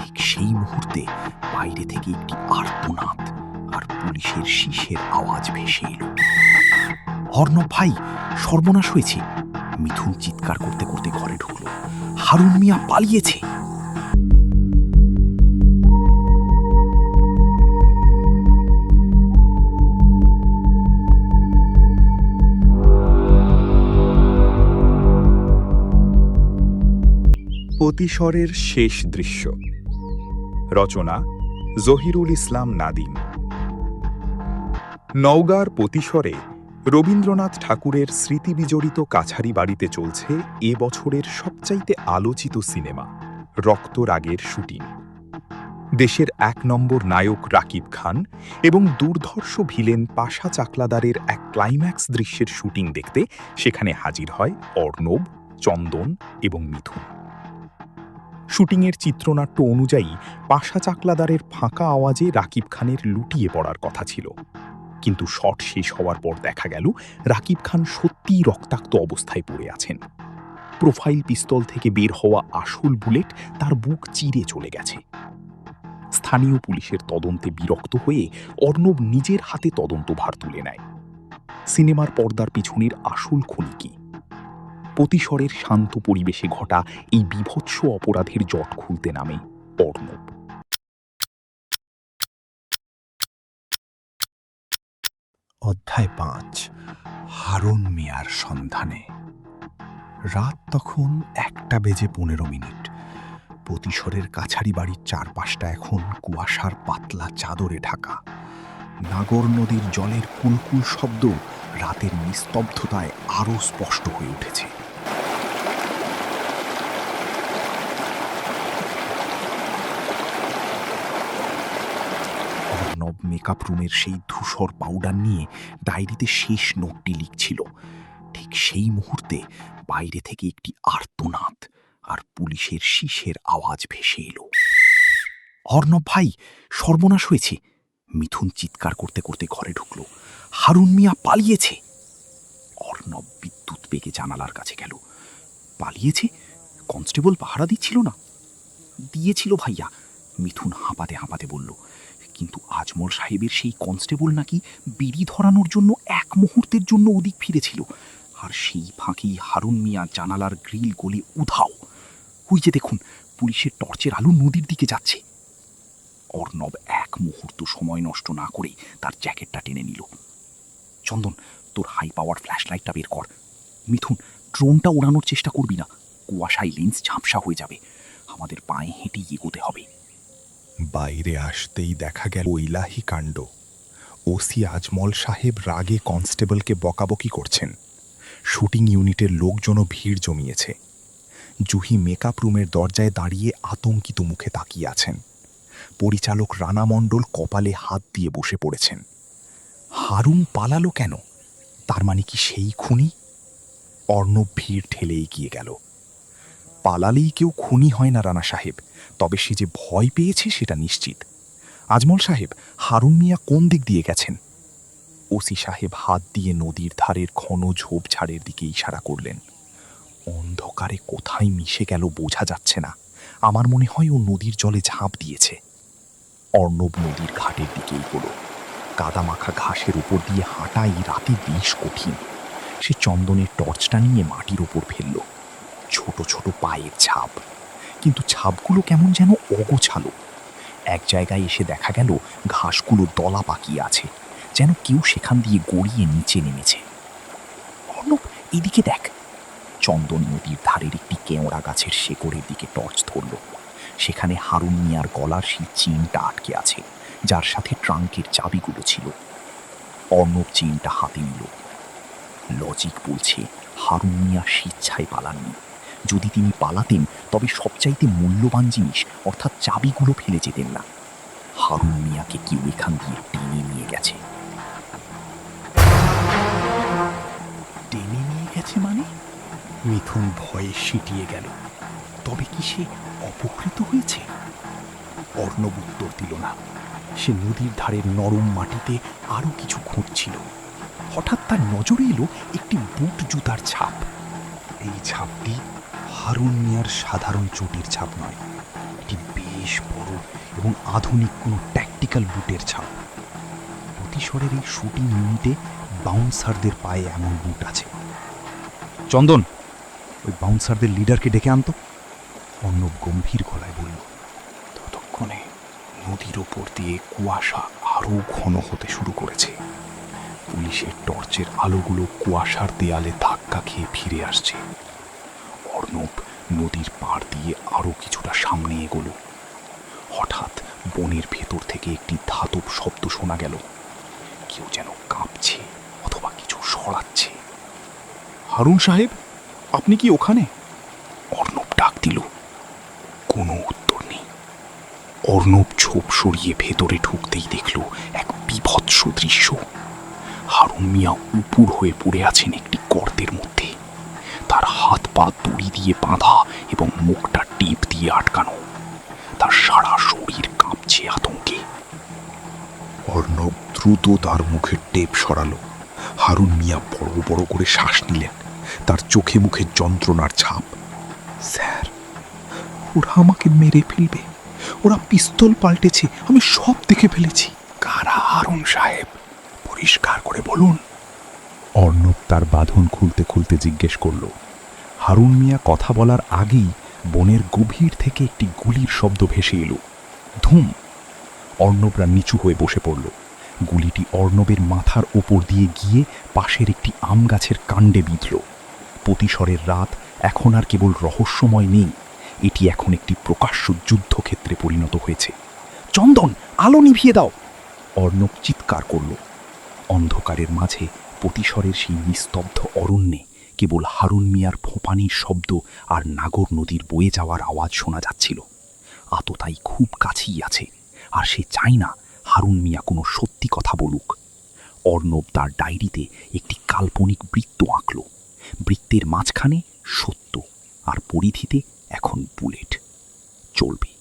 ঠিক সেই মুহূর্তে বাইরে থেকে একটি আর্তনাদ আর পুলিশের শীষের আওয়াজ ভেসে এলো। অর্ণব ভাই, সর্বনাশ হয়েছে! মিথুন চিৎকার করতে করতে ঘরে ঢুকলো। হারুন মিয়া পালিয়েছে। প্রতিশরের শেষ দৃশ্য। রচনা জহিরুল ইসলাম নাদিম। নওগাঁর প্রতিশরে রবীন্দ্রনাথ ঠাকুরের স্মৃতিবিজড়িত কাছারি বাড়িতে চলছে এ বছরের সবচাইতে আলোচিত সিনেমা রক্তরাগের শুটিং। দেশের ১ নম্বর নায়ক রাকিব খান এবং দুর্ধর্ষ ভিলেন পাশা চাকলাদারের এক ক্লাইম্যাক্স দৃশ্যের শুটিং দেখতে সেখানে হাজির হয় অর্ণব, চন্দন এবং মিথুন। শুটিংয়ের চিত্রনাট্য অনুযায়ী পাশা চাকলাদারের ফাঁকা আওয়াজে রাকিব খানের লুটিয়ে পড়ার কথা ছিল, কিন্তু শট শেষ হওয়ার পর দেখা গেল রাকিব খান সত্যিই রক্তাক্ত অবস্থায় পড়ে আছেন। প্রোফাইল পিস্তল থেকে বের হওয়া আসল বুলেট তার বুক চিরে চলে গেছে। স্থানীয় পুলিশের তদন্তে বিরক্ত হয়ে অর্ণব নিজের হাতে তদন্তভার তুলে নেয়। সিনেমার পর্দার পিছনের আসল খুনি কি? প্রতিশরের শান্ত পরিবেশে ঘটা এই বীভৎস অপরাধের জট খুলতে নামে অর্ণব। অধ্যায় ৫, হারুন মিয়ার সন্ধানে। রাত তখন ১:১৫। প্রতিশরের কাছারি বাড়ির চারপাশটা এখন কুয়াশার পাতলা চাদরে ঢাকা। নাগর নদীর জলের কুলকুল শব্দ রাতের নিস্তব্ধতায় আরও স্পষ্ট হয়ে উঠেছে। অর্ণব মেকআপ রুমের সেই ধূসর পাউডার নিয়ে ডায়েরিতে শেষ নোটটি লিখছিল। ঠিক সেই মুহূর্তে বাইরে থেকে একটি আর্তনাদ আর পুলিশের শীষের আওয়াজ ভেসে এলো। অর্ণব ভাই, সর্বনাশ হয়েছে! মিথুন চিৎকার করতে করতে ঘরে ঢুকলো। হারুন মিয়া পালিয়েছে। অর্ণব বিদ্যুৎ বেগে জানালার কাছে গেল। পালিয়েছে? কনস্টেবল পাহারা দিচ্ছিল না? দিয়েছিল ভাইয়া, মিথুন হাঁপাতে হাঁপাতে বলল। কিন্তু আজমল সাহেবের সেই কনস্টেবল নাকি বিড়ি ধরানোর জন্য ১ মুহূর্তের জন্য ওদিক ফিরেছিল, আর সেই ফাঁকেই হারুন মিয়া জানালার গ্রিল গলে উধাও। ওই যে দেখুন, পুলিশের টর্চের আলো নদীর দিকে যাচ্ছে। অর্ণব ১ মুহূর্ত সময় নষ্ট না করে তার জ্যাকেটটা টেনে নিল। চন্দন, তোর হাই পাওয়ার ফ্ল্যাশ লাইটটা বের কর। মিথুন, ড্রোনটা ওড়ানোর চেষ্টা করবি না, কুয়াশায় লেন্স ঝাপসা হয়ে যাবে। আমাদের পায়ে হেঁটেই এগোতে হবে। বাইরে আসতেই দেখা গেল ইলাহি কাণ্ড। ওসি আজমল সাহেব রাগে কনস্টেবলকে বকাবকি করছেন। শুটিং ইউনিটের লোকজনও ভিড় জমিয়েছে। জুহি মেকআপ রুমের দরজায় দাঁড়িয়ে আতঙ্কিত মুখে তাকিয়ে আছেন। পরিচালক রানা মণ্ডল কপালে হাত দিয়ে বসে পড়েছেন। হারুন পালালো কেন? তার মানে কি সেই খুনি? অর্ণব ভিড় ঠেলে এগিয়ে গেল। পালালেই কেউ খুনি হয় না রানা সাহেব, তবে সে যে ভয় পেয়েছে সেটা নিশ্চিত। আজমল সাহেব, হারুন মিয়া কোন দিক দিয়ে গেছেন? ওসি সাহেব হাত দিয়ে নদীর ধারের ঘন ঝোপঝাড়ের দিকে ইশারা করলেন। অন্ধকারে কোথায় মিশে গেল বোঝা যাচ্ছে না। আমার মনে হয় ও নদীর জলে ঝাঁপ দিয়েছে। অর্ণব নদীর ঘাটের দিকে এগোলো। কাদামাখা ঘাসের উপর দিয়ে হাঁটা এই রাতে বেশ কঠিন। সে চন্দনের টর্চটা নিয়ে মাটির ওপর ফেলল। ছোট ছোট পায়ের ছাপ, কিন্তু ছাপগুলো কেমন যেন অগোছালো। এক জায়গায় এসে দেখা গেল ঘাসগুলো দলা পাকিয়ে আছে, যেন কেউ সেখান দিয়ে গড়িয়ে নিচে নেমেছে। অর্ণব, এদিকে দেখ। চন্দন নদীর ধারের একটি কেওড়া গাছের শেকড়ের দিকে টর্চ ধরল। সেখানে হারুন মিয়ার গলার সেই চেইনটা আটকে আছে, যার সাথে ট্রাঙ্কের চাবিগুলো ছিল। অর্ণব চেইনটা হাতে নিল। লজিক বলছে হারুন মিয়া স্বেচ্ছায় পালাননি। যদি তিনি পালাতেন তবে সবচাইতে মূল্যবান জিনিস অর্থাৎ চাবিগুলো ফেলে যেতেন না। হারুন মিয়াকে কেউ এখান দিয়ে টেনে নিয়ে গেছে। টেনে নিয়ে গেছে মানে? মিথুন ভয়ে সিটিয়ে গেল। তবে কি সে অপহৃত হয়েছে? অর্ণব উত্তর দিল না। সে নদীর ধারের নরম মাটিতে আরো কিছু খুঁজছিল। হঠাৎ তার নজরে এলো একটি বুট জুতার ছাপ। এই ছাপটি হারুন মিয়ার সাধারণ চটির ছাপ নয়, এটি বেশ বড় এবং আধুনিক কোনো ট্যাকটিক্যাল বুটের ছাপ। প্রতিশরের এই শুটিং ইউনিটে বাউন্সারদের পায়ে এমন বুট আছে। চন্দন, ওই বাউন্সারদের লিডারকে ডেকে আনতো। অর্ণব গম্ভীর গলায় বলল। ততক্ষণে নদীর ওপর দিয়ে কুয়াশা আরও ঘন হতে শুরু করেছে। পুলিশের টর্চের আলোগুলো কুয়াশার দেয়ালে ধাক্কা খেয়ে ফিরে আসছে। অর্ণব নদীর পাড় দিয়ে আরও কিছুটা সামনে এগোলো। হঠাৎ বনের ভেতর থেকে একটি ধাতব শব্দ শোনা গেল। কেউ যেন কাঁপছে অথবা কিছু সরাচ্ছে। হারুন সাহেব, আপনি কি ওখানে? অর্ণব ডাক দিল। কোনো উত্তর নেই। অর্ণব ঝোপ সরিয়ে ভেতরে ঢুকতেই দেখল এক বীভৎস দৃশ্য। হারুন মিয়া উপুর হয়ে পড়ে আছেন একটি গর্তের মধ্যে। তার হাত পা দড়ি দিয়ে বাঁধা এবং মুখটা টেপ দিয়ে আটকানো। তার সারা শরীর কাঁপছে আতঙ্কে। অর্ণব দ্রুত তার মুখের টেপ সরালো। হারুন মিয়া বড় বড় করে শ্বাস নিলেন। তার চোখে মুখে যন্ত্রণার ছাপ। স্যার, ওরা আমাকে মেরে ফেলবে। ওরা পিস্তল পাল্টেছে, আমি সব দেখে ফেলেছি। কারা হারুন সাহেব? পরিষ্কার করে বলুন। অর্ণব তার বাঁধন খুলতে খুলতে জিজ্ঞেস করল। হারুন মিয়া কথা বলার আগেই বনের গভীর থেকে একটি গুলির শব্দ ভেসে এলো। ধুম! অর্ণবরা নিচু হয়ে বসে পড়ল। গুলিটি অর্ণবের মাথার ওপর দিয়ে গিয়ে পাশের একটি আম গাছের কাণ্ডে বিঁধল। প্রতিশরের রাত এখন আর কেবল রহস্যময় নেই, এটি এখন একটি প্রকাশ্য যুদ্ধক্ষেত্রে পরিণত হয়েছে। চন্দন, আলো নিভিয়ে দাও! অর্ণব চিৎকার করল। অন্ধকারের মাঝে প্রতিশরের সেই নিস্তব্ধ অরণ্যে কেবল হারুন মিয়ার ফোঁপানির শব্দ আর নাগর নদীর বয়ে যাওয়ার আওয়াজ শোনা যাচ্ছিল। আততায়ী খুব কাছেই আছে, আর সে চায় না হারুন মিয়া কোনো সত্যি কথা বলুক। অর্ণব তার ডায়েরিতে একটি কাল্পনিক বৃত্ত আঁকল। বৃত্তের মাঝখানে সত্য, আর পরিধিতে এখন বুলেট চলবে।